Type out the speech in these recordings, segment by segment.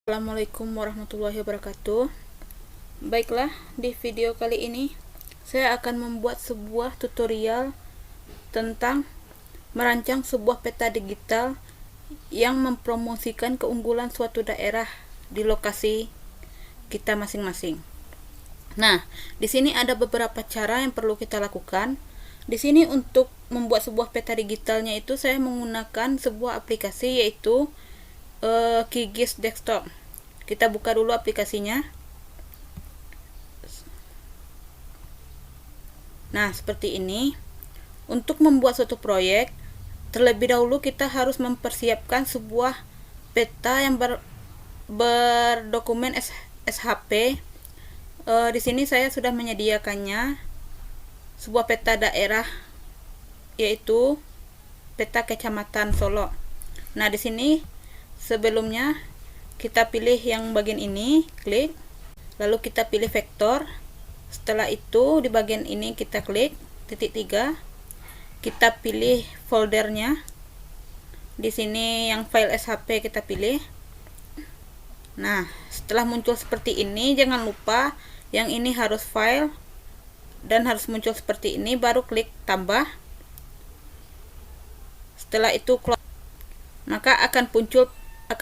Assalamualaikum warahmatullahi wabarakatuh. Baiklah, di video kali ini saya akan membuat sebuah tutorial tentang merancang sebuah peta digital yang mempromosikan keunggulan suatu daerah di lokasi kita masing-masing. Nah, di sini ada beberapa cara yang perlu kita lakukan. Di sini untuk membuat sebuah peta digitalnya itu saya menggunakan sebuah aplikasi, yaitu QGIS Desktop. Kita buka dulu aplikasinya. Nah, seperti ini. Untuk membuat suatu proyek, terlebih dahulu kita harus mempersiapkan sebuah peta yang berdokumen SHP. Di sini saya sudah menyediakannya sebuah peta daerah, yaitu peta Kecamatan Solo. Nah, di sini sebelumnya kita pilih yang bagian ini, klik, lalu kita pilih vektor. Setelah itu di bagian ini kita klik titik 3, kita pilih foldernya. Di sini yang file SHP kita pilih. Nah, setelah muncul seperti ini, jangan lupa yang ini harus file dan harus muncul seperti ini, baru klik tambah. Setelah itu close, maka akan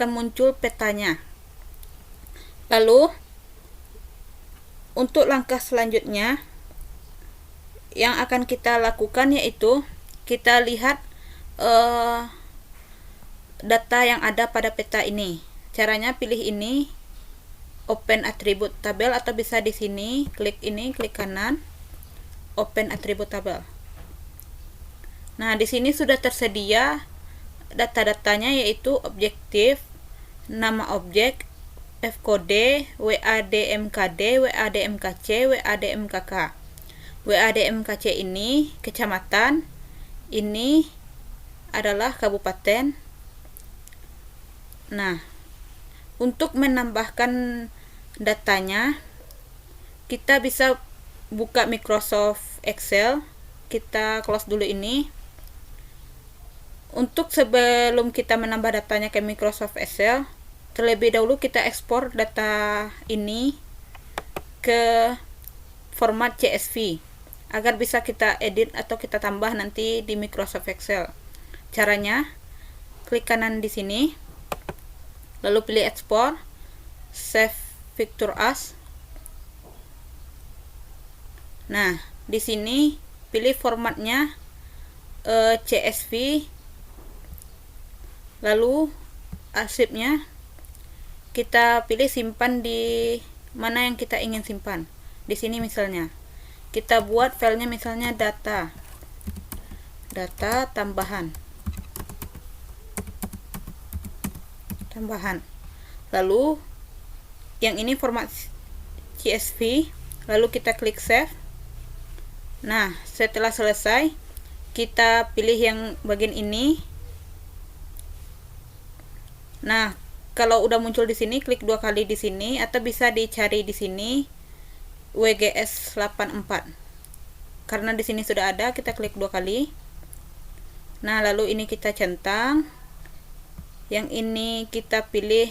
muncul petanya. Lalu untuk langkah selanjutnya yang akan kita lakukan, yaitu kita lihat data yang ada pada peta ini. Caranya pilih ini, open atribut tabel, atau bisa di sini klik ini, klik kanan, open atribut tabel. Nah, di sini sudah tersedia data-datanya, yaitu objektif, nama objek, F-kode, WADMKD, WADMKC, WADMKK. WADMKC ini kecamatan, ini adalah kabupaten. Nah, untuk menambahkan datanya, kita bisa buka Microsoft Excel. Kita close dulu ini. Untuk sebelum kita menambah datanya ke Microsoft Excel, terlebih dahulu kita ekspor data ini ke format CSV agar bisa kita edit atau kita tambah nanti di Microsoft Excel. Caranya, klik kanan di sini, lalu pilih ekspor, save picture as. Nah, di sini pilih formatnya CSV, lalu arsipnya kita pilih simpan di mana yang kita ingin simpan. Di sini misalnya kita buat filenya misalnya data tambahan. Lalu yang ini format CSV, lalu kita klik save. Nah, setelah selesai, kita pilih yang bagian ini. Nah, kalau udah muncul di sini, klik 2 kali di sini, atau bisa dicari di sini WGS 84. Karena di sini sudah ada, kita klik 2 kali. Nah, lalu ini kita centang. Yang ini kita pilih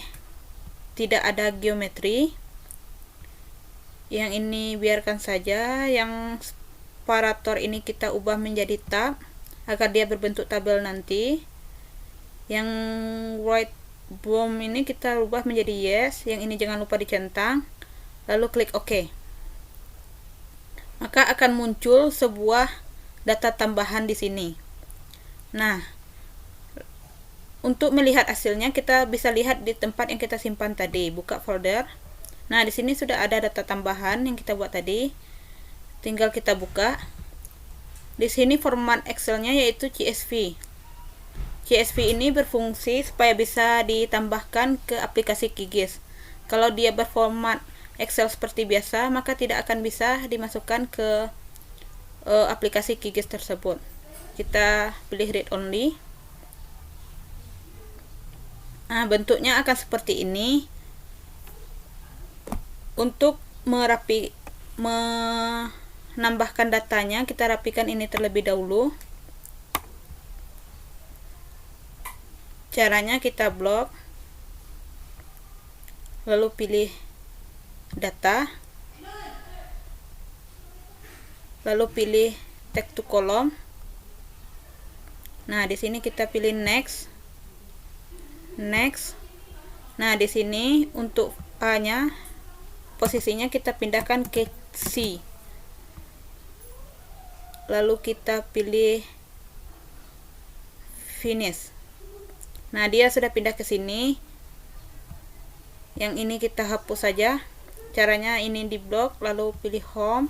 tidak ada geometri. Yang ini biarkan saja. Yang separator ini kita ubah menjadi tab agar dia berbentuk tabel nanti. Yang right boom ini kita ubah menjadi yes. Yang ini jangan lupa dicentang, lalu klik OK. Maka akan muncul sebuah data tambahan di sini. Nah, untuk melihat hasilnya kita bisa lihat di tempat yang kita simpan tadi. Buka folder. Nah, di sini sudah ada data tambahan yang kita buat tadi. Tinggal kita buka. Di sini format Excelnya yaitu CSV. CSV ini berfungsi supaya bisa ditambahkan ke aplikasi QGIS. Kalau dia berformat Excel seperti biasa, maka tidak akan bisa dimasukkan ke aplikasi QGIS tersebut. Kita pilih read only. Nah, bentuknya akan seperti ini. Untuk menambahkan datanya, kita rapikan ini terlebih dahulu. Caranya kita blok. lalu pilih data, lalu pilih text to column. Nah, di sini kita pilih next. Nah, di sini untuk A-nya posisinya kita pindahkan ke C. Lalu kita pilih finish. Nah, dia sudah pindah ke sini. Yang ini kita hapus saja. Caranya ini di blok, lalu pilih home,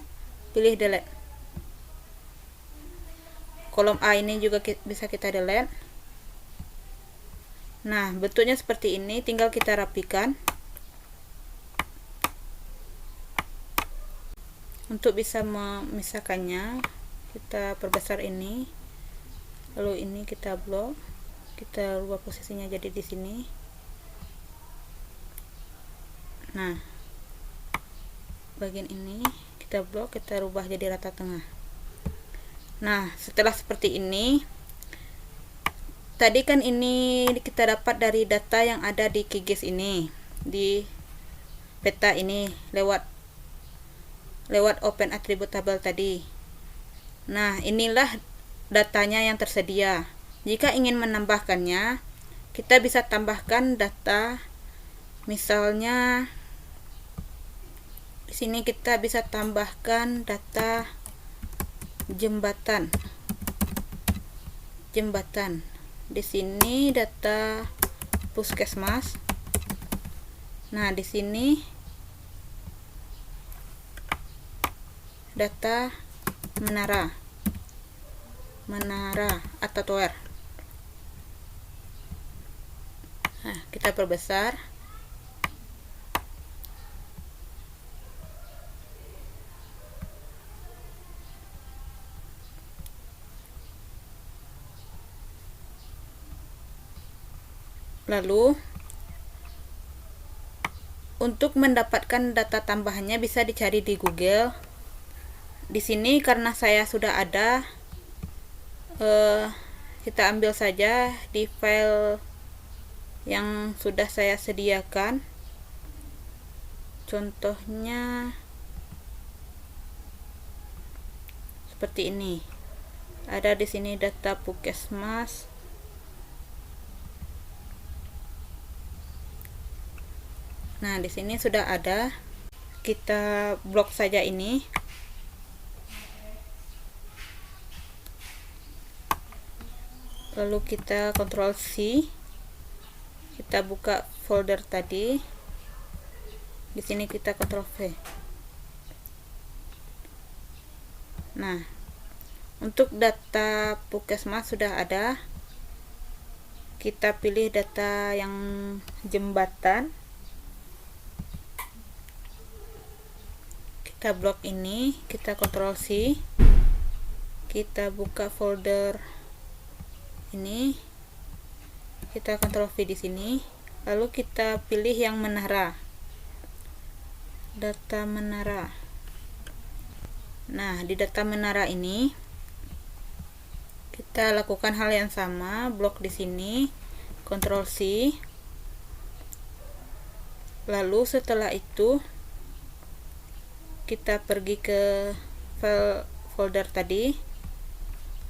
pilih delete. Kolom A ini juga bisa kita delete. Nah, bentuknya seperti ini, tinggal kita rapikan. Untuk bisa memisahkannya, kita perbesar ini, lalu ini kita blok, kita rubah posisinya jadi di sini. Nah, bagian ini kita blok, kita rubah jadi rata tengah. Nah, setelah seperti ini, tadi kan ini kita dapat dari data yang ada di QGIS ini, di peta ini lewat open attribute table tadi. Nah, inilah datanya yang tersedia. Jika ingin menambahkannya, kita bisa tambahkan data. Misalnya di sini kita bisa tambahkan data jembatan. Di sini data puskesmas. Nah, di sini data menara atau tower. Nah, kita perbesar. Lalu untuk mendapatkan data tambahannya bisa dicari di Google. Di sini karena saya sudah ada, kita ambil saja di file yang sudah saya sediakan. Contohnya seperti ini. Ada di sini data puskesmas. Nah, di sini sudah ada. Kita blok saja ini. Lalu kita Ctrl C. Kita buka folder tadi. Di sini kita Ctrl V. Nah, untuk data puskesmas sudah ada. Kita pilih data yang jembatan. Kita blok ini, kita Ctrl C, kita buka folder ini, kita Ctrl V di sini, lalu kita pilih yang menara, data menara. Nah, di data menara ini kita lakukan hal yang sama, blok di sini, Ctrl C, lalu setelah itu kita pergi ke file folder tadi,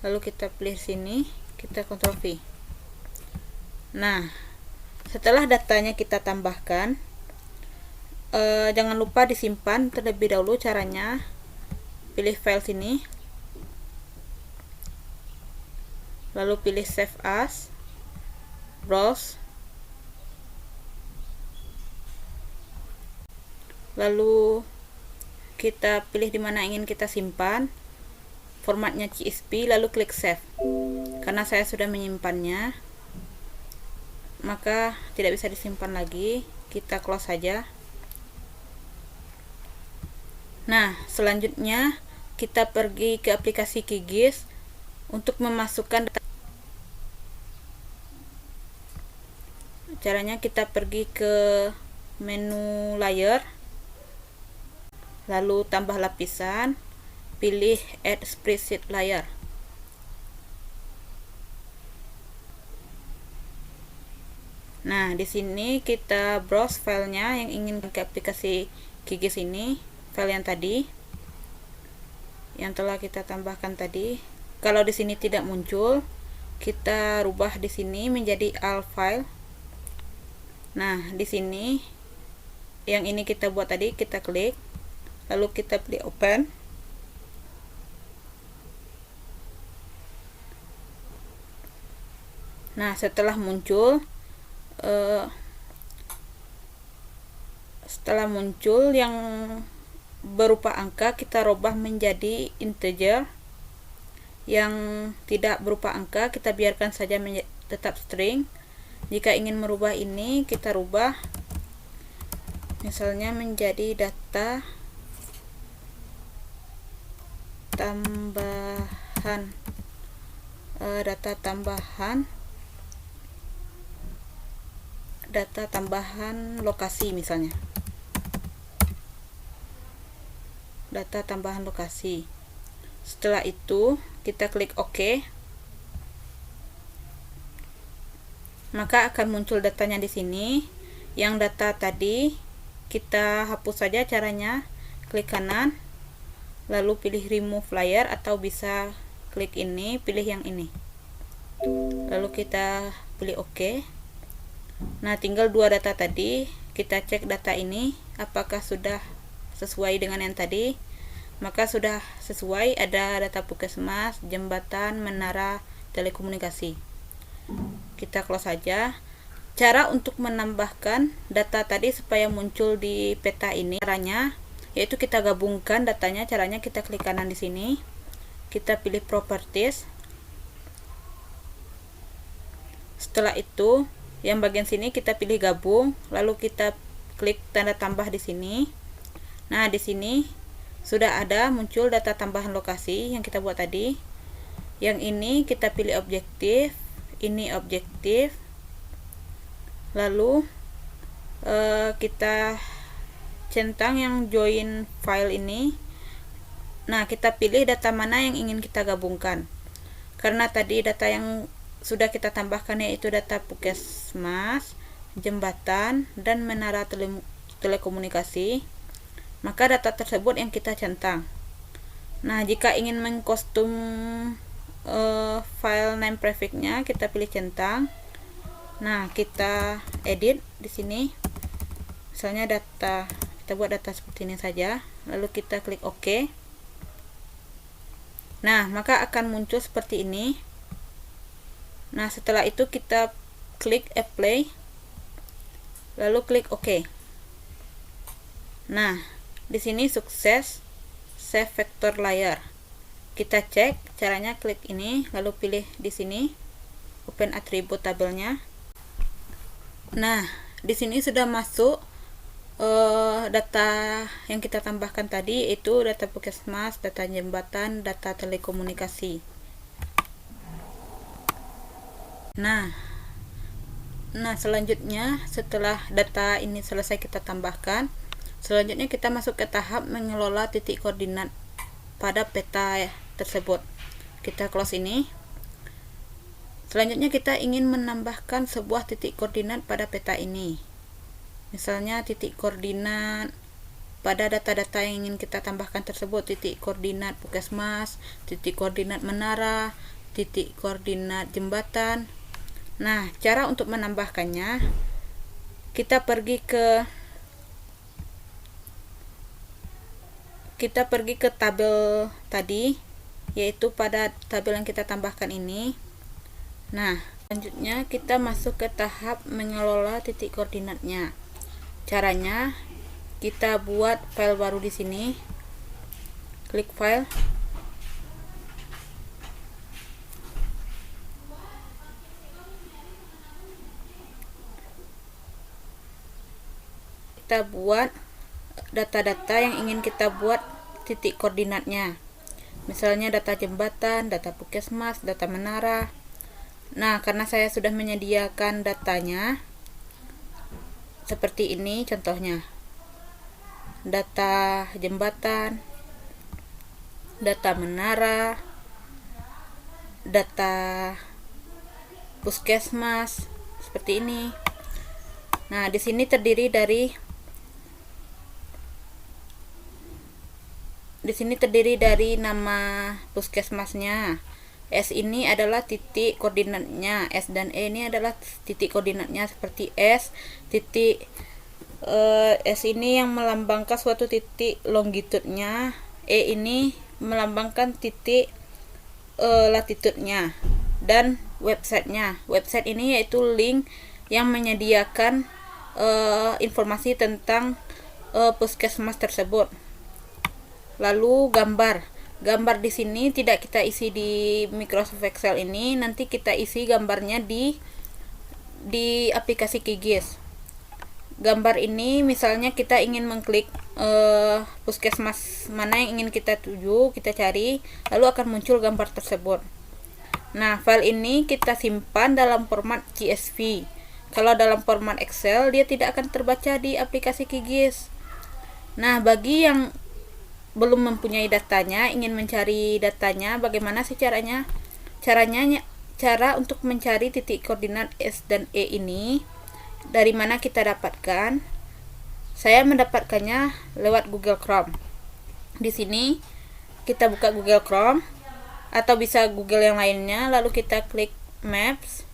lalu kita pilih sini, kita Ctrl V. Nah, setelah datanya kita tambahkan, jangan lupa disimpan terlebih dahulu. Caranya pilih file sini, lalu pilih save as, browse, lalu kita pilih di mana ingin kita simpan, formatnya CSV, lalu klik save. Karena saya sudah menyimpannya, maka tidak bisa disimpan lagi, kita close saja. Nah, selanjutnya kita pergi ke aplikasi QGIS untuk memasukkan data. Caranya kita pergi ke menu layer, lalu tambah lapisan, pilih add spreadsheet layer. Nah, di sini kita browse filenya yang ingin ke aplikasi QGIS ini, file yang tadi yang telah kita tambahkan tadi. Kalau di sini tidak muncul, kita rubah di sini menjadi all file. Nah, di sini yang ini kita buat tadi, kita klik, lalu kita pilih open. Nah, setelah muncul yang berupa angka, kita rubah menjadi integer. Yang tidak berupa angka kita biarkan saja tetap string. Jika ingin merubah ini, kita rubah misalnya menjadi data tambahan lokasi, misalnya data tambahan lokasi. Setelah itu kita klik OK, maka akan muncul datanya di sini. Yang data tadi kita hapus saja, caranya klik kanan lalu pilih remove layer, atau bisa klik ini, pilih yang ini, lalu kita pilih OK. Nah, tinggal dua data tadi, kita cek data ini apakah sudah sesuai dengan yang tadi. Maka sudah sesuai, ada data puskesmas, jembatan, menara, telekomunikasi. Kita close saja. Cara untuk menambahkan data tadi supaya muncul di peta ini, caranya yaitu kita gabungkan datanya. Caranya kita klik kanan di sini, kita pilih properties. Setelah itu yang bagian sini kita pilih gabung, lalu kita klik tanda tambah di sini. Nah, di sini sudah ada muncul data tambahan lokasi yang kita buat tadi. Yang ini kita pilih objektif, ini objektif, lalu kita centang yang join file ini. Nah, kita pilih data mana yang ingin kita gabungkan. Karena tadi data yang sudah kita tambahkan yaitu data puskesmas, jembatan, dan menara telekomunikasi, maka data tersebut yang kita centang. Nah, jika ingin mengkostum file name prefix-nya, kita pilih centang. Nah, kita edit di sini. Misalnya data, kita buat data seperti ini saja, lalu kita klik OK. Nah, maka akan muncul seperti ini. Nah, setelah itu kita klik apply, lalu klik OK. Nah, di sini sukses save vector layer. Kita cek caranya, klik ini, lalu pilih di sini open attribute tabelnya. Nah, di sini sudah masuk data yang kita tambahkan tadi, yaitu data puskesmas, data jembatan, data telekomunikasi. Nah, selanjutnya setelah data ini selesai kita tambahkan, selanjutnya kita masuk ke tahap mengelola titik koordinat pada peta tersebut. Kita close ini. Selanjutnya kita ingin menambahkan sebuah titik koordinat pada peta ini. Misalnya titik koordinat pada data-data yang ingin kita tambahkan tersebut, titik koordinat puskesmas, titik koordinat menara, titik koordinat jembatan. Nah, cara untuk menambahkannya, kita pergi ke tabel tadi, yaitu pada tabel yang kita tambahkan ini. Nah, selanjutnya kita masuk ke tahap mengelola titik koordinatnya. Caranya, kita buat file baru di sini. Klik file. Kita buat data-data yang ingin kita buat titik koordinatnya. Misalnya data jembatan, data puskesmas, data menara. Nah, karena saya sudah menyediakan datanya seperti ini contohnya. Data jembatan, data menara, data puskesmas seperti ini. Nah, di sini terdiri dari nama puskesmasnya. S ini adalah titik koordinatnya, S dan E ini adalah titik koordinatnya seperti S titik S ini yang melambangkan suatu titik longitudenya, E ini melambangkan titik latitudenya, dan websitenya. Website ini yaitu link yang menyediakan informasi tentang puskesmas tersebut. Lalu gambar di sini tidak kita isi di Microsoft Excel ini, nanti kita isi gambarnya di aplikasi QGIS. Gambar ini misalnya kita ingin mengklik puskesmas mana yang ingin kita tuju, kita cari, lalu akan muncul gambar tersebut. Nah, file ini kita simpan dalam format CSV. Kalau dalam format Excel, dia tidak akan terbaca di aplikasi QGIS. Nah, bagi yang belum mempunyai datanya, ingin mencari datanya, bagaimana sih caranya? Cara untuk mencari titik koordinat S dan E ini, dari mana kita dapatkan? Saya mendapatkannya lewat Google Chrome. Di sini kita buka Google Chrome atau bisa Google yang lainnya, lalu kita klik Maps.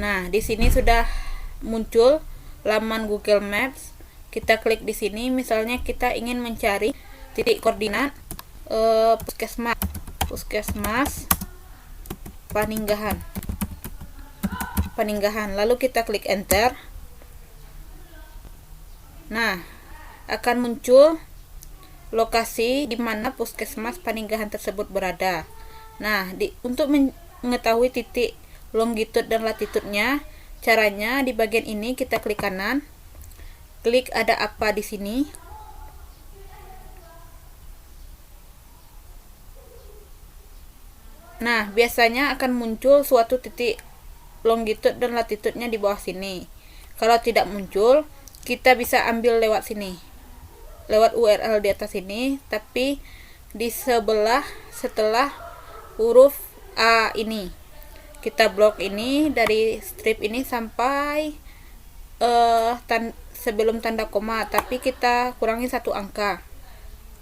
Nah, di sini sudah muncul laman Google Maps. Kita klik di sini, misalnya kita ingin mencari titik koordinat puskesmas Paninggahan. Lalu kita klik enter. Nah, akan muncul lokasi di mana puskesmas Paninggahan tersebut berada. Nah, untuk mengetahui titik longitud dan latitudenya, caranya di bagian ini kita klik kanan. Klik ada apa di sini. Nah, biasanya akan muncul suatu titik longitud dan latitudenya di bawah sini. Kalau tidak muncul, kita bisa ambil lewat sini, lewat URL di atas ini, tapi di setelah huruf A ini. Kita blok ini dari strip ini sampai sebelum tanda koma, tapi kita kurangi 1 angka.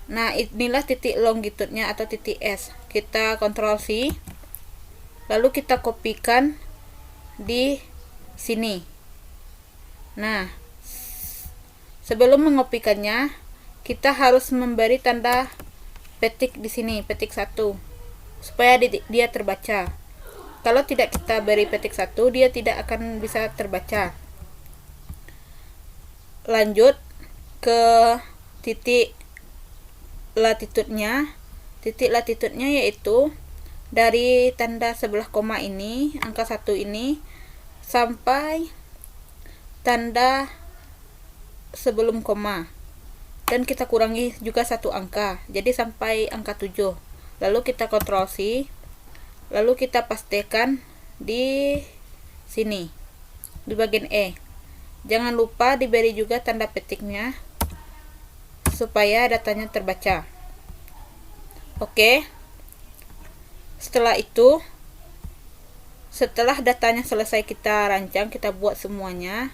Nah, inilah titik longitudenya atau titik S. Kita Ctrl C, lalu kita kopikan di sini. Nah, sebelum mengopikannya, kita harus memberi tanda petik di sini, petik 1, supaya dia terbaca. Kalau tidak kita beri petik 1, dia tidak akan bisa terbaca. Lanjut ke titik latitudenya. Titik latitudenya yaitu dari tanda sebelah koma ini, angka 1 ini, sampai tanda sebelum koma, dan kita kurangi juga 1 angka, jadi sampai angka 7. Lalu kita Ctrl C, lalu kita pastekan di sini, di bagian E. Jangan lupa diberi juga tanda petiknya supaya datanya terbaca. Oke. Setelah itu, setelah datanya selesai kita rancang, kita buat semuanya,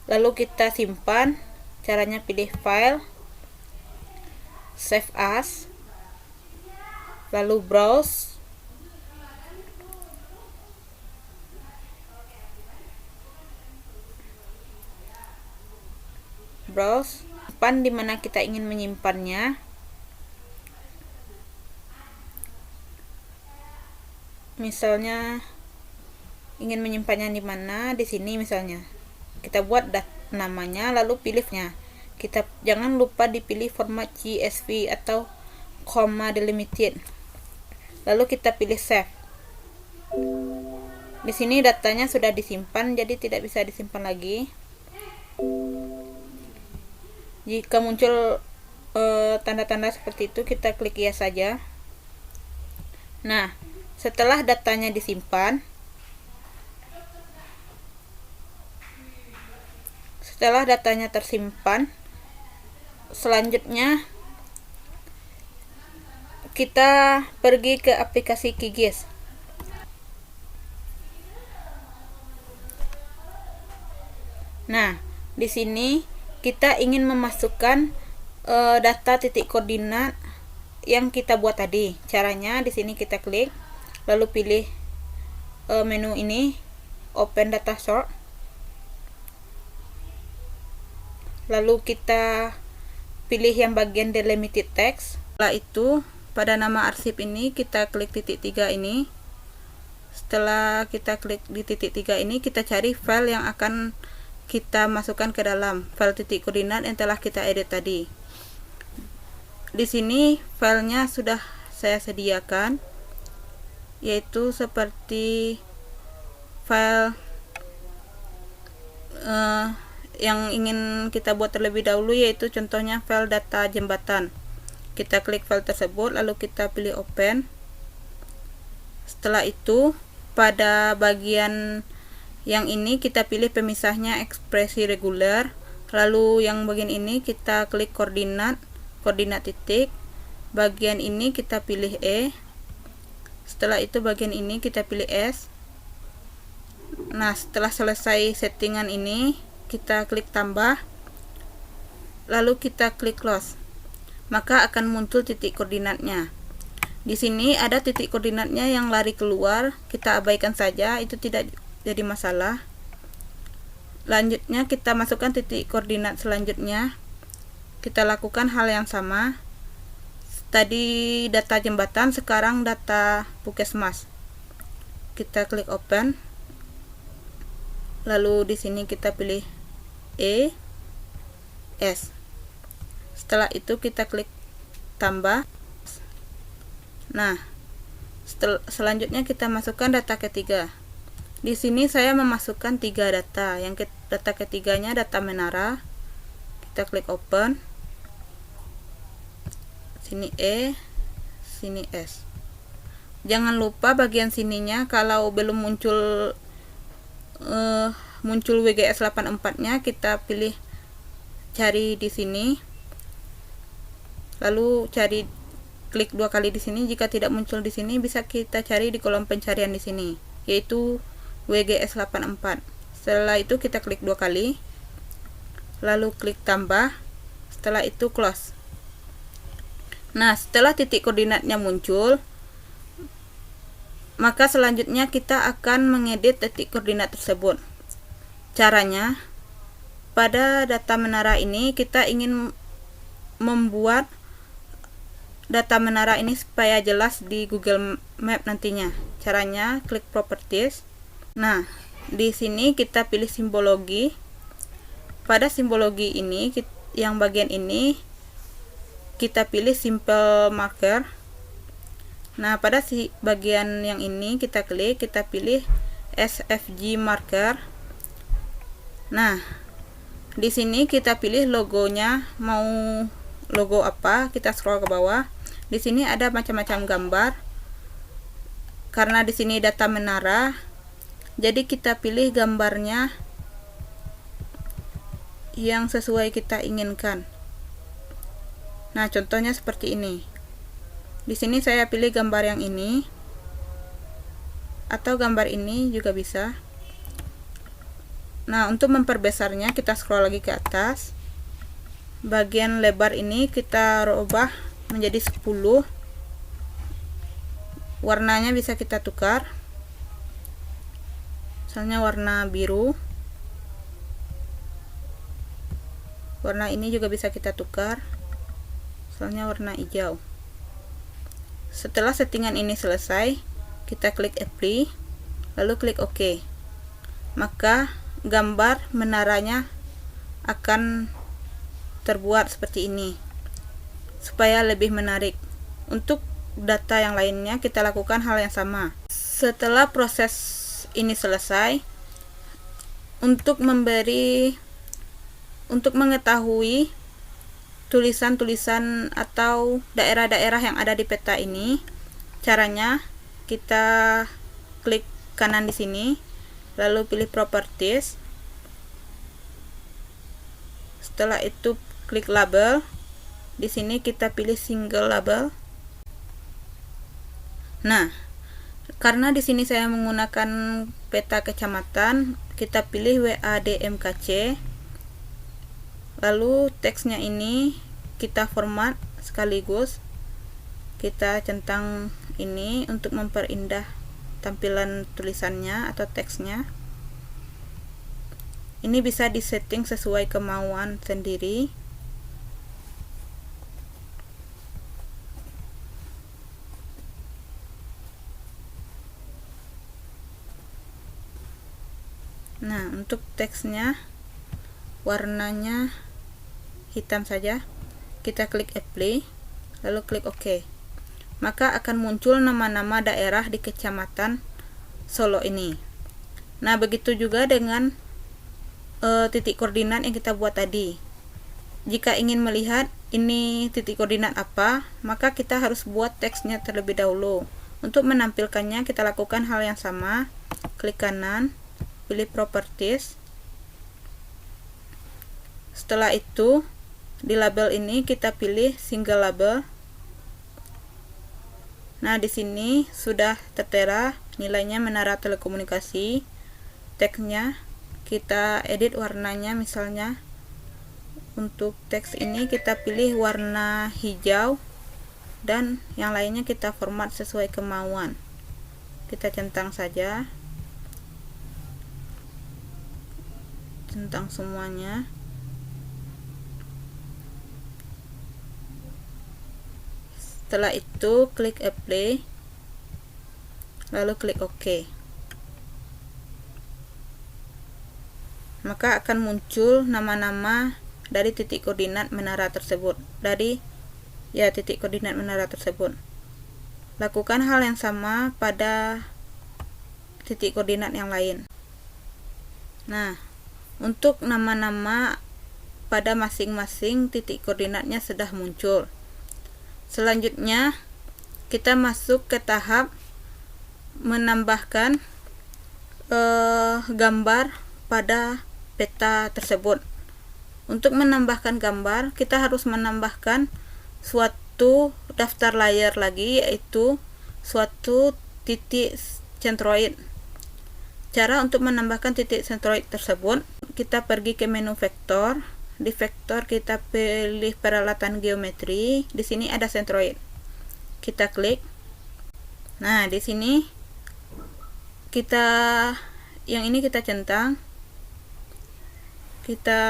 lalu kita simpan. Caranya pilih file, save as, lalu browse. Simpan di mana kita ingin menyimpannya. Misalnya ingin menyimpannya di mana, di sini misalnya. Kita buat namanya, lalu pilihnya. Kita jangan lupa dipilih format CSV atau comma delimited. Lalu kita pilih save. Di sini datanya sudah disimpan, jadi tidak bisa disimpan lagi. Jika muncul tanda-tanda seperti itu, kita klik ya saja. Nah, setelah datanya disimpan, setelah datanya tersimpan, selanjutnya kita pergi ke aplikasi QGIS. Nah, di sini kita ingin memasukkan data titik koordinat yang kita buat tadi. Caranya di sini kita klik, lalu pilih menu ini, Open Data Source. Lalu kita pilih yang bagian delimited text. Setelah itu, pada nama arsip ini kita klik titik 3 ini. Setelah kita klik di titik 3 ini, kita cari file yang akan kita masukkan ke dalam file titik koordinat yang telah kita edit tadi. Di sini filenya sudah saya sediakan, yaitu seperti file yang ingin kita buat terlebih dahulu, yaitu contohnya file data jembatan. Kita klik file tersebut, lalu kita pilih open. Setelah itu, pada bagian yang ini kita pilih pemisahnya ekspresi reguler. Lalu yang bagian ini kita klik koordinat titik. Bagian ini kita pilih E. Setelah itu bagian ini kita pilih S. Nah, setelah selesai settingan ini, kita klik tambah. Lalu kita klik close. Maka akan muncul titik koordinatnya. Di sini ada titik koordinatnya yang lari keluar, kita abaikan saja, itu tidak jadi masalah. Lanjutnya kita masukkan titik koordinat selanjutnya. Kita lakukan hal yang sama. Tadi data jembatan, sekarang data puskesmas. Kita klik open. Lalu di sini kita pilih E, S. Setelah itu kita klik tambah. Nah, selanjutnya kita masukkan data ketiga. Di sini saya memasukkan 3 data. Data ketiganya data menara. Kita klik open. Sini E, sini S. Jangan lupa bagian sininya, kalau belum muncul WGS 84-nya, kita pilih cari di sini. Lalu klik 2 kali di sini. Jika tidak muncul di sini, bisa kita cari di kolom pencarian di sini, yaitu WGS 84. Setelah itu kita klik 2 kali, lalu klik tambah. Setelah itu close. Nah, setelah titik koordinatnya muncul, maka selanjutnya kita akan mengedit titik koordinat tersebut. Caranya, pada data menara ini kita ingin membuat data menara ini supaya jelas di Google Map nantinya. Caranya klik properties. Nah, di sini kita pilih simbologi. Pada simbologi ini, yang bagian ini kita pilih simple marker. Nah, pada bagian yang ini kita klik, kita pilih SFG marker. Nah, di sini kita pilih logonya, mau logo apa, kita scroll ke bawah. Di sini ada macam-macam gambar. Karena di sini data menara, jadi kita pilih gambarnya yang sesuai kita inginkan. Nah, contohnya seperti ini. Di sini saya pilih gambar yang ini, atau gambar ini juga bisa. Nah, untuk memperbesarnya kita scroll lagi ke atas. Bagian lebar ini kita rubah menjadi 10. Warnanya bisa kita tukar. Misalnya warna biru. Warna ini juga bisa kita tukar. Misalnya warna hijau. Setelah settingan ini selesai, kita klik apply, lalu klik OK. Maka gambar menaranya akan terbuat seperti ini, supaya lebih menarik. Untuk data yang lainnya kita lakukan hal yang sama. Setelah proses ini selesai, untuk mengetahui tulisan-tulisan atau daerah-daerah yang ada di peta ini, caranya kita klik kanan di sini, lalu pilih properties. Setelah itu klik label. Di sini kita pilih single label. Nah, karena di sini saya menggunakan peta kecamatan, kita pilih WADMKC. Lalu teksnya ini kita format sekaligus kita centang ini untuk memperindah tampilan tulisannya atau teksnya. Ini bisa disetting sesuai kemauan sendiri. Nah, untuk teksnya warnanya hitam saja. Kita klik apply, lalu klik OK. Maka akan muncul nama-nama daerah di Kecamatan Solo ini. Nah, begitu juga dengan titik koordinat yang kita buat tadi. Jika ingin melihat ini titik koordinat apa, maka kita harus buat teksnya terlebih dahulu. Untuk menampilkannya kita lakukan hal yang sama. Klik kanan, pilih properties. Setelah itu di label ini kita pilih single label. Nah, di sini sudah tertera nilainya menara telekomunikasi. Teksnya kita edit warnanya, misalnya untuk teks ini kita pilih warna hijau dan yang lainnya kita format sesuai kemauan. Kita centang saja, centang semuanya. Setelah itu klik apply, lalu klik OK. Maka akan muncul nama-nama dari titik koordinat menara tersebut. Titik koordinat menara tersebut. Lakukan hal yang sama pada titik koordinat yang lain. Nah, untuk nama-nama pada masing-masing titik koordinatnya sudah muncul. Selanjutnya kita masuk ke tahap menambahkan gambar pada peta tersebut. Untuk menambahkan gambar, kita harus menambahkan suatu daftar layer lagi, yaitu suatu titik sentroid. Cara untuk menambahkan titik sentroid tersebut, kita pergi ke menu vektor. Di vektor kita pilih peralatan geometri. Di sini ada sentroid. Kita klik. Nah, di sini yang ini kita centang. Kita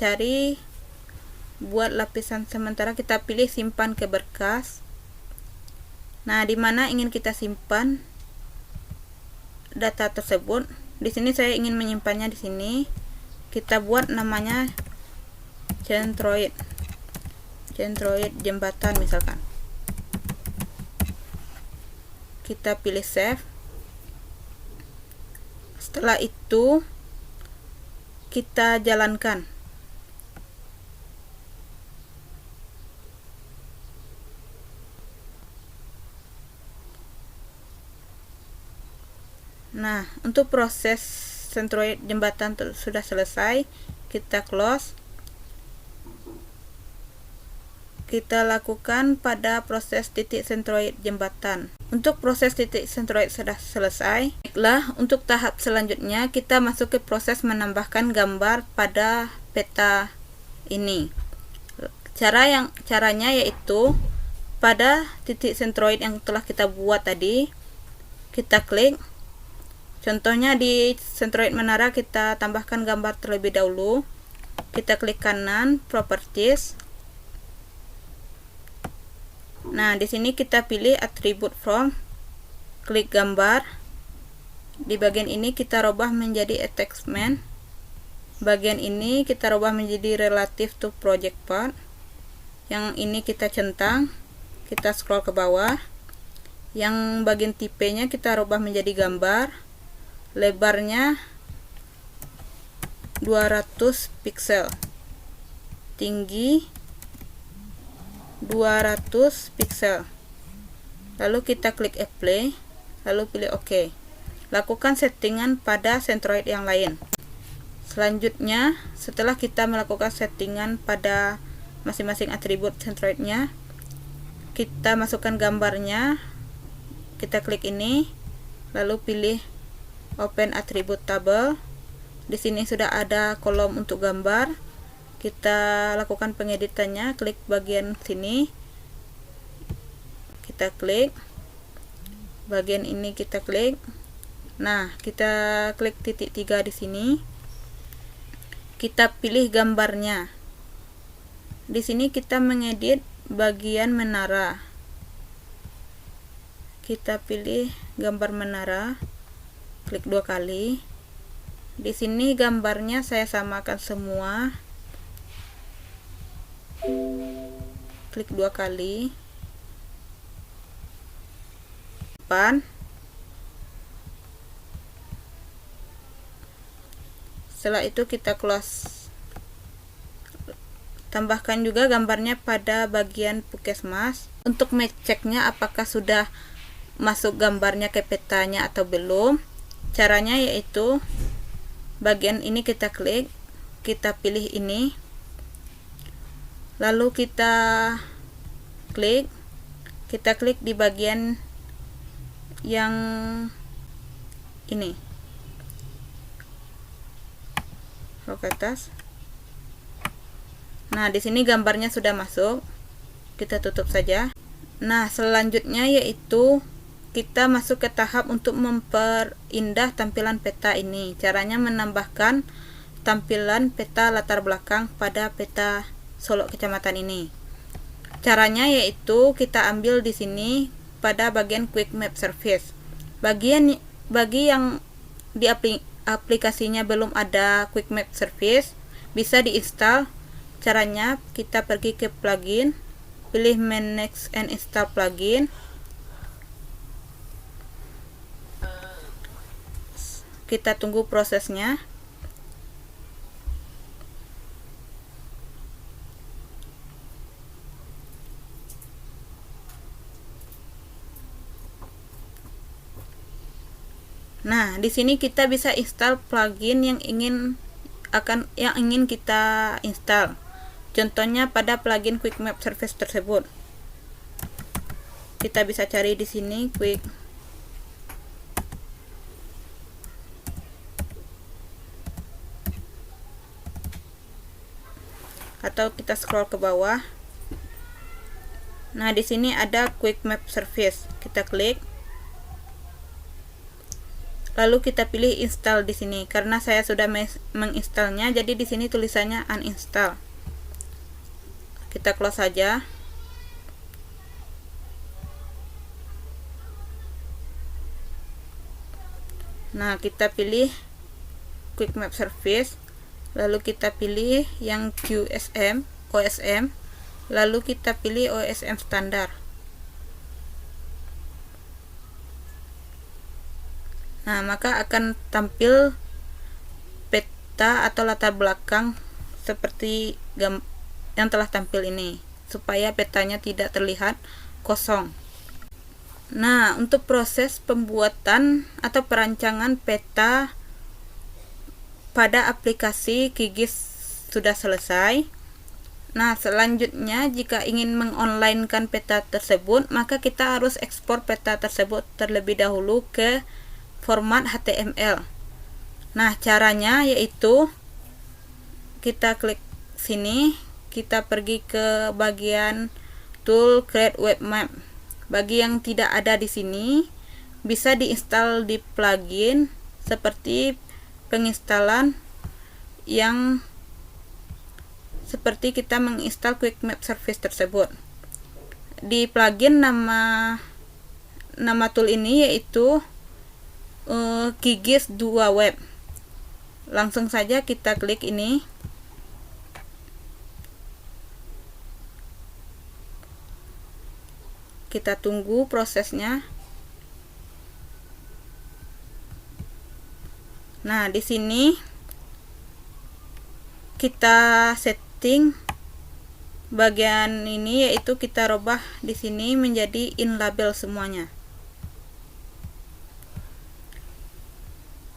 cari buat lapisan sementara, kita pilih simpan ke berkas. Nah, di mana ingin kita simpan data tersebut. Di sini saya ingin menyimpannya di sini. Kita buat namanya centroid jembatan misalkan. Kita pilih save. Setelah itu kita jalankan. Nah, untuk proses sentroid jembatan sudah selesai. Kita close. Kita lakukan pada proses titik sentroid jembatan. Untuk proses titik sentroid sudah selesai. Baiklah, untuk tahap selanjutnya kita masuk ke proses menambahkan gambar pada peta ini. Caranya yaitu pada titik sentroid yang telah kita buat tadi, kita klik. Contohnya di sentroid menara kita tambahkan gambar terlebih dahulu. Kita klik kanan, properties. Nah, di sini kita pilih attribute from, klik gambar. Di bagian ini kita rubah menjadi attachment. Bagian ini kita rubah menjadi relative to project part. Yang ini kita centang, kita scroll ke bawah. Yang bagian tipenya kita rubah menjadi gambar. Lebarnya 200 pixel. Tinggi 200 pixel. Lalu kita klik apply, lalu pilih OK. Lakukan settingan pada sentroid yang lain. Selanjutnya, setelah kita melakukan settingan pada masing-masing atribut sentroidnya, kita masukkan gambarnya. Kita klik ini, lalu pilih open attribute table. Di sini sudah ada kolom untuk gambar. Kita lakukan pengeditannya, klik bagian sini, kita klik bagian ini, kita klik. Nah, kita klik titik 3 di sini. Kita pilih gambarnya. Di sini kita mengedit bagian menara. Kita pilih gambar menara, klik 2 kali. Di sini gambarnya saya samakan semua. Klik 2 kali. Setelah itu kita close. Tambahkan juga gambarnya pada bagian puskesmas. Untuk mengeceknya apakah sudah masuk gambarnya ke petanya atau belum, caranya yaitu bagian ini kita klik, kita pilih ini, lalu kita klik di bagian yang ini, ke atas. Nah, di sini gambarnya sudah masuk. Kita tutup saja. Nah, selanjutnya yaitu kita masuk ke tahap untuk memperindah tampilan peta ini. Caranya menambahkan tampilan peta latar belakang pada peta Solok Kecamatan ini. Caranya yaitu kita ambil di sini pada bagian Quick Map Service. Bagi yang di aplikasinya belum ada Quick Map Service, bisa diinstal. Caranya kita pergi ke plugin, pilih manage and install plugin. Kita tunggu prosesnya. Nah, di sini kita bisa install plugin yang ingin kita install. Contohnya pada plugin Quick Map Service tersebut. Kita bisa cari di sini Quick. Atau kita scroll ke bawah. Nah, di sini ada Quick Map Service. Kita klik. Lalu kita pilih install di sini. Karena saya sudah menginstalnya, jadi di sini tulisannya uninstall. Kita close saja. Nah, kita pilih Quick Map Service, lalu kita pilih yang QSM, OSM, lalu kita pilih OSM standar. Nah, maka akan tampil peta atau latar belakang seperti yang telah tampil ini, supaya petanya tidak terlihat kosong. Nah, untuk proses pembuatan atau perancangan peta pada aplikasi QGIS sudah selesai. Nah, selanjutnya jika ingin mengonlinekan peta tersebut, maka kita harus ekspor peta tersebut terlebih dahulu ke format HTML. Nah, caranya yaitu kita klik sini, kita pergi ke bagian tool create web map. Bagi yang tidak ada di sini, bisa diinstal di plugin seperti penginstalan yang seperti kita menginstal Quick Map Service tersebut. Di plugin nama tool ini yaitu QGIS 2 Web. Langsung saja kita klik ini. Kita tunggu prosesnya. Nah, di sini kita setting bagian ini, yaitu kita rubah di sini menjadi in label semuanya.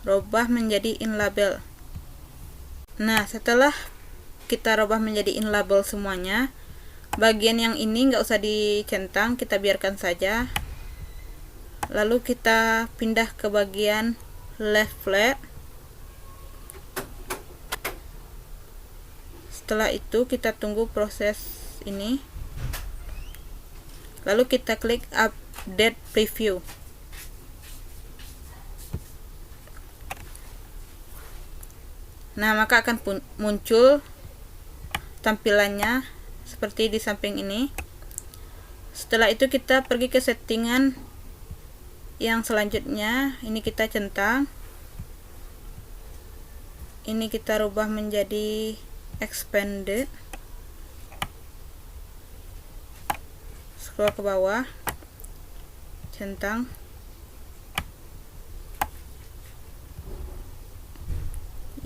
Rubah menjadi in label. Nah, setelah kita rubah menjadi in label semuanya, bagian yang ini nggak usah dicentang, kita biarkan saja. Lalu kita pindah ke bagian left flat. Setelah itu kita tunggu proses ini, lalu kita klik update preview. Nah, maka akan muncul tampilannya seperti di samping ini. Setelah itu kita pergi ke settingan yang selanjutnya. Ini kita centang, ini kita rubah menjadi expanded, scroll ke bawah, centang,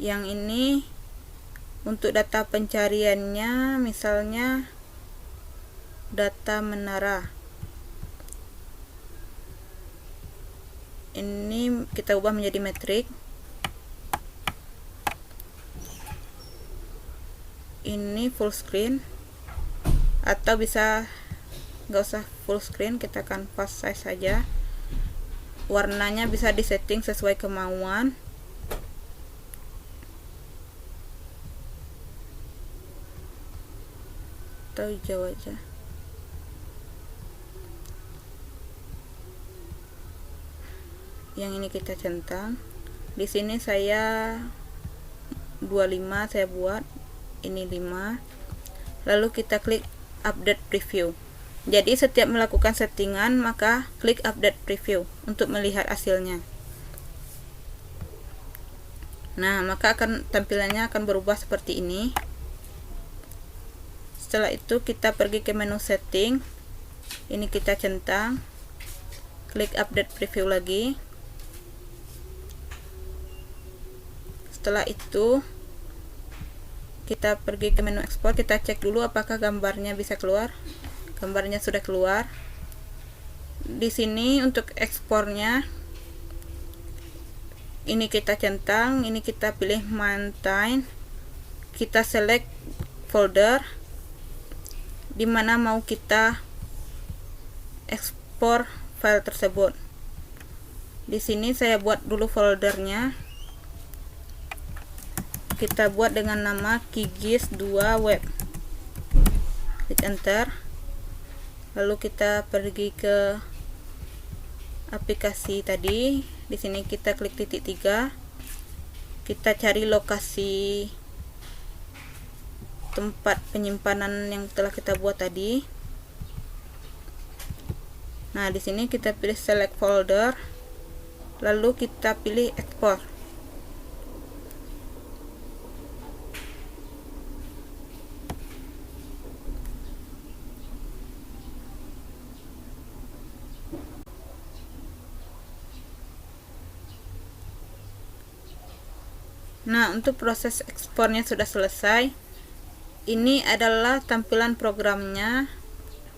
yang ini untuk data pencariannya misalnya data menara, ini kita ubah menjadi metrik. Ini full screen, atau bisa nggak usah full screen, kita akan fast size saja. Warnanya bisa disetting sesuai kemauan. Atau hijau aja. Yang ini kita centang. Di sini saya 25 saya buat, ini 5. Lalu kita klik update preview. Jadi setiap melakukan settingan maka klik update preview untuk melihat hasilnya. Nah, maka tampilannya akan berubah seperti ini. Setelah itu kita pergi ke menu setting, ini kita centang, klik update preview lagi. Setelah itu kita pergi ke menu ekspor, kita cek dulu apakah gambarnya bisa keluar. Gambarnya sudah keluar. Di sini untuk ekspornya, ini kita centang, ini kita pilih maintain, kita select folder di mana mau kita ekspor file tersebut. Di sini saya buat dulu foldernya. Kita buat dengan nama QGIS2 web. Klik enter. Lalu kita pergi ke aplikasi tadi. Di sini kita klik titik 3. Kita cari lokasi tempat penyimpanan yang telah kita buat tadi. Nah, di sini kita pilih select folder, lalu kita pilih export. Nah, untuk proses ekspornya sudah selesai. Ini adalah tampilan programnya.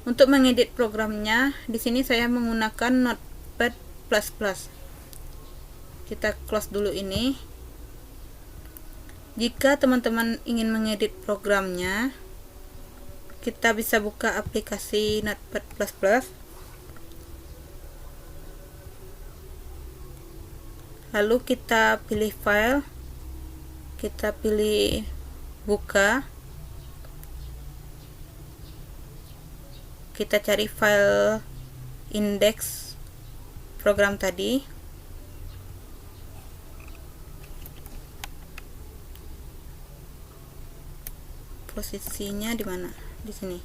Untuk mengedit programnya, di sini saya menggunakan Notepad++. Kita close dulu ini. Jika teman-teman ingin mengedit programnya, kita bisa buka aplikasi Notepad++. Lalu kita pilih file, kita pilih buka. Kita cari file indeks program tadi. Posisinya di mana? Di sini.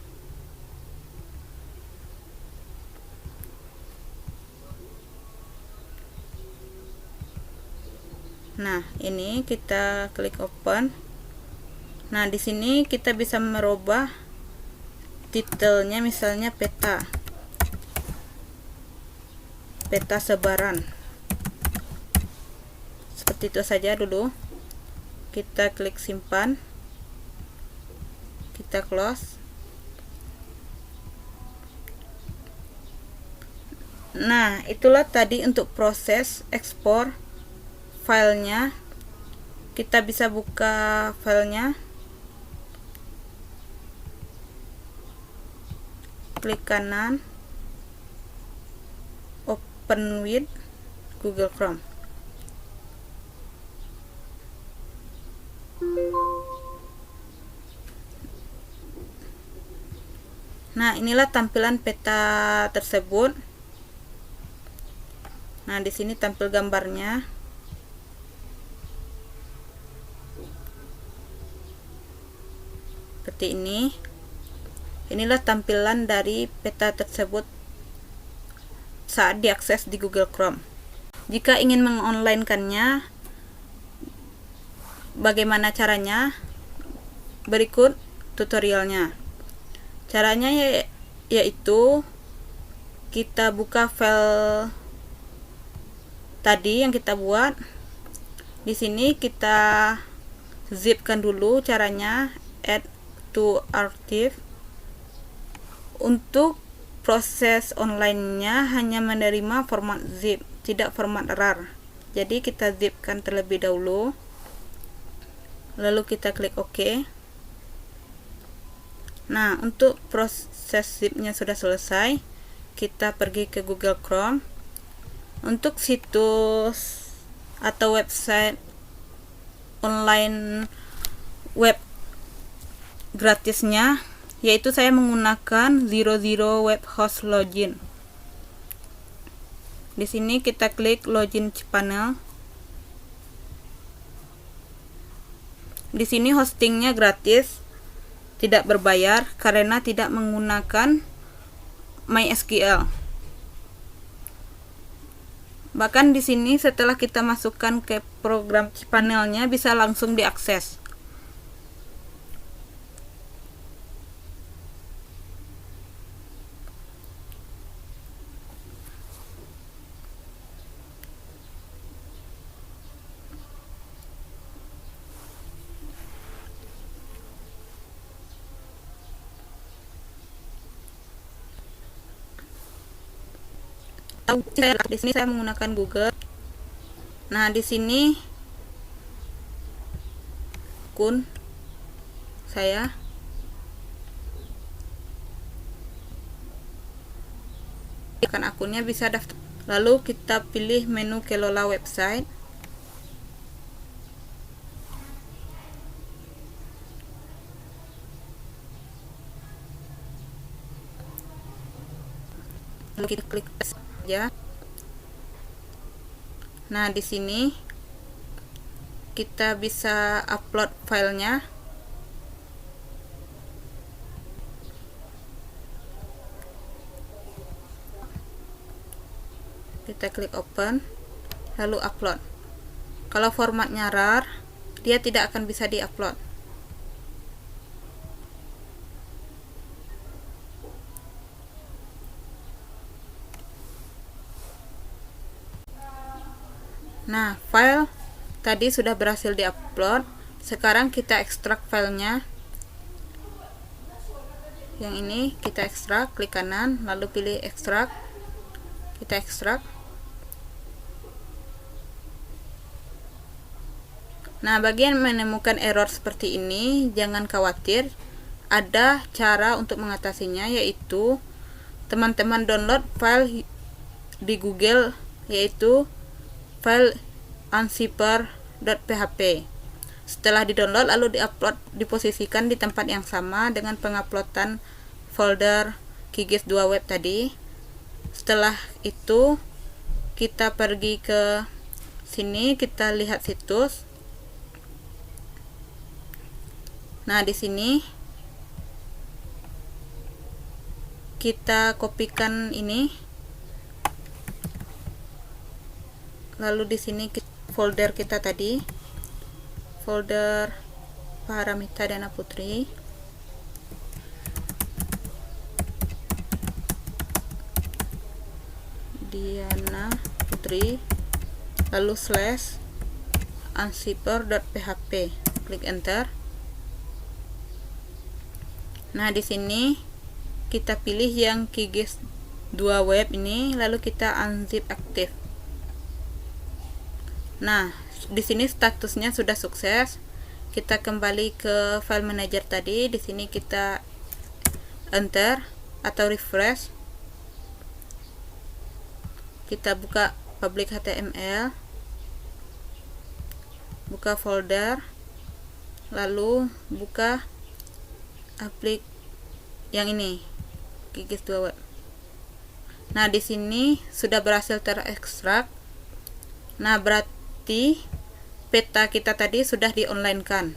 Nah, ini kita klik open. Nah, di sini kita bisa merubah titelnya, misalnya peta sebaran, seperti itu saja dulu. Kita klik simpan, kita close. Nah, itulah tadi untuk proses ekspor filenya. Kita bisa buka filenya, klik kanan, open with Google Chrome. Nah, inilah tampilan peta tersebut. Nah, di sini tampil gambarnya. Seperti ini. Inilah tampilan dari peta tersebut saat diakses di Google Chrome. Jika ingin mengonlinekannya, bagaimana caranya? Berikut tutorialnya. Caranya yaitu kita buka file tadi yang kita buat. Di sini kita zipkan dulu. Caranya add to archive. Untuk proses online-nya hanya menerima format zip, tidak format RAR. Jadi kita zipkan terlebih dahulu. Lalu kita klik OK. Nah, untuk proses zipnya sudah selesai. Kita pergi ke Google Chrome. Untuk situs atau website online web gratisnya, yaitu saya menggunakan 00 web host login. Di sini kita klik login cPanel. Di sini hostingnya gratis, tidak berbayar karena tidak menggunakan MySQL. Bahkan di sini setelah kita masukkan ke program cPanelnya bisa langsung diakses. Di sini saya menggunakan Google. Nah, di sini akun saya. Akunnya bisa daftar. Lalu kita pilih menu kelola website. Lalu kita klik saja. Nah, di sini kita bisa upload filenya. Kita klik open, lalu upload. Kalau formatnya RAR, dia tidak akan bisa diupload. Nah, file tadi sudah berhasil diupload. Sekarang kita ekstrak filenya. Yang ini kita ekstrak, klik kanan, lalu pilih ekstrak. Kita ekstrak. Nah, bagian menemukan error seperti ini, jangan khawatir. Ada cara untuk mengatasinya, yaitu teman-teman download file di Google, yaitu file unzipper.php. Setelah di-download lalu di-upload, diposisikan di tempat yang sama dengan penguploadan folder QGIS 2 web tadi. Setelah itu kita pergi ke sini, kita lihat situs. Nah, di sini kita kopikan ini. Lalu di sini folder kita tadi, folder Paramita Dana Putri. Diana Putri, lalu slash unzipper.php. Klik enter. Nah, di sini kita pilih yang QGIS 2 web ini, lalu kita unzip aktif. Nah, di sini statusnya sudah sukses. Kita kembali ke file manager tadi. Di sini kita enter atau refresh. Kita buka public HTML. Buka folder. lalu buka yang ini, QGIS 2 web. Nah, di sini sudah berhasil terekstrak. Nah, berarti peta kita tadi sudah di-online-kan.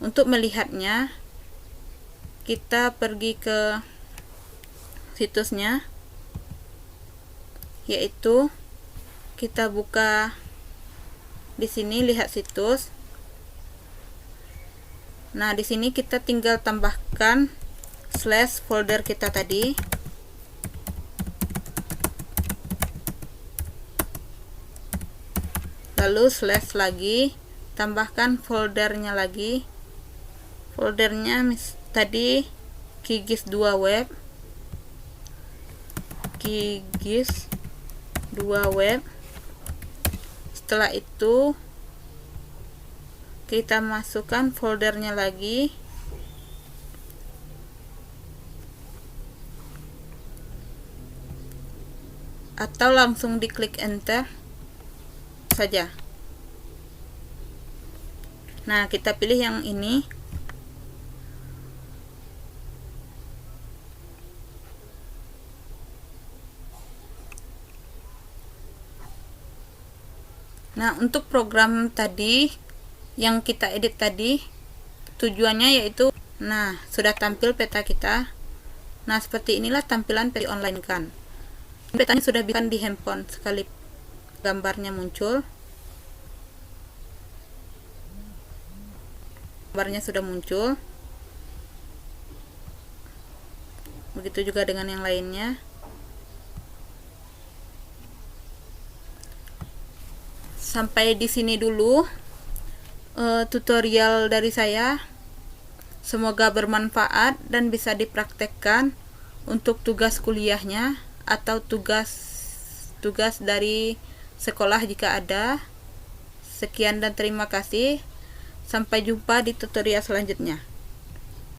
Untuk melihatnya, kita pergi ke situsnya, yaitu kita buka di sini, lihat situs. Nah, di sini kita tinggal tambahkan slash folder kita tadi. Lalu slash lagi, tambahkan foldernya lagi. Foldernya tadi QGIS 2 web. QGIS 2 web. Setelah itu kita masukkan foldernya lagi. Atau langsung diklik enter saja. Nah, kita pilih yang ini. Nah, untuk program tadi yang kita edit tadi, tujuannya yaitu, nah, sudah tampil peta kita. Nah, seperti inilah tampilan peta online kan. Petanya sudah bisa di handphone sekali gambarnya muncul. Gambarnya sudah muncul. Begitu juga dengan yang lainnya. Sampai di sini dulu tutorial dari saya. Semoga bermanfaat dan bisa dipraktekkan untuk tugas kuliahnya atau tugas dari sekolah jika ada. Sekian dan terima kasih. Sampai jumpa di tutorial selanjutnya.